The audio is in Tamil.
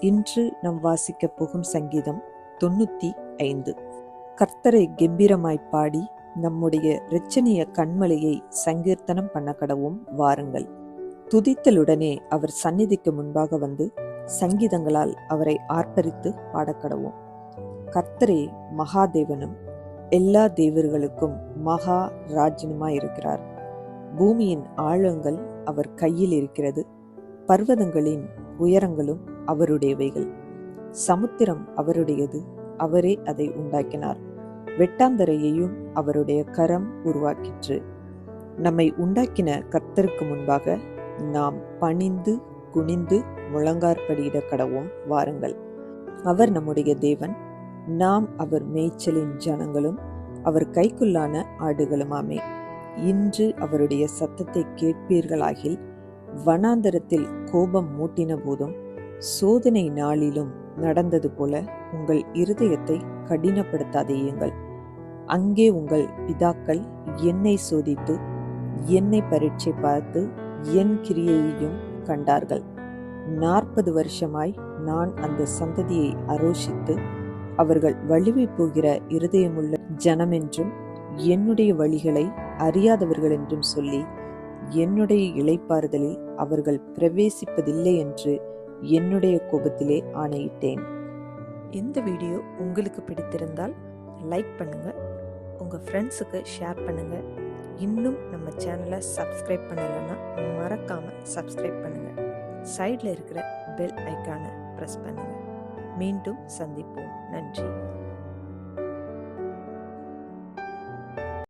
இன்று நாம் வாசிக்கப் போகும் சங்கீதம் 95. கர்த்தரை கெம்பீரமாய் பாடி நம்முடைய இரட்சணிய கண்மலையை சங்கீர்த்தனம் பண்ண கடவும் வாருங்கள். துதித்தலுடனே அவர் சந்நிதிக்கு முன்பாக வந்து சங்கீதங்களால் அவரை ஆர்ப்பரித்து பாடக்கடவும். கர்த்தரே மகாதேவனும் எல்லா தேவர்களுக்கும் மகா ராஜ்யனுமாயிருக்கிறார். பூமியின் ஆழங்கள் அவர் கையில் இருக்கிறது, பர்வதங்களின் உயரங்களும் அவருடையவைகள். சமுத்திரம் அவருடையது, அவரே அதை உண்டாக்கினார். வெட்டாந்தரையையும் அவருடைய கரம் உருவாக்கிற்று. நம்மை உண்டாக்கின கர்த்தருக்கு முன்பாக நாம் பணிந்து குனிந்து முழங்கார்படியிட கடவும் வாருங்கள். அவர் நம்முடைய தேவன், நாம் அவர் மேய்ச்சலின் ஜனங்களும் அவர் கைக்குள்ளான ஆடுகளுமாமே. இன்று அவருடைய சத்தத்தை கேட்பீர்களாகில், வனாந்தரத்தில் கோபம் மூட்டின போதும் சோதனை நாளிலும் நடந்தது போல உங்கள் இருதயத்தை கடினப்படுத்தாதேயுங்கள். அங்கே உங்கள் பிதாக்கள் என்னை சோதித்து என்னை பரீட்சை பார்த்து என் கிரியையையும் கண்டார்கள். 40 வருஷமாய் நான் அந்த சந்ததியை அரோஷித்து அவர்கள் வழுவி போகிற இருதயமுள்ள ஜனமென்றும் என்னுடைய வழிகளை அறியாதவர்கள் என்றும் சொல்லி என்னுடைய இளைப்பாறுதலில் அவர்கள் பிரவேசிப்பதில்லை என்று என்னுடைய கோபத்திலே ஆணையிட்டேன். இந்த வீடியோ உங்களுக்கு பிடித்திருந்தால் லைக் பண்ணுங்க, உங்க ஃப்ரெண்ட்ஸுக்கு ஷேர் பண்ணுங்க. இன்னும் நம்ம சேனலை சப்ஸ்கிரைப் பண்ணலைன்னா மறக்காம சப்ஸ்கிரைப் பண்ணுங்க. சைடில் இருக்கிற பெல் ஐக்கானை ப்ரெஸ் பண்ணுங்க. மீண்டும் சந்திப்போம். நன்றி.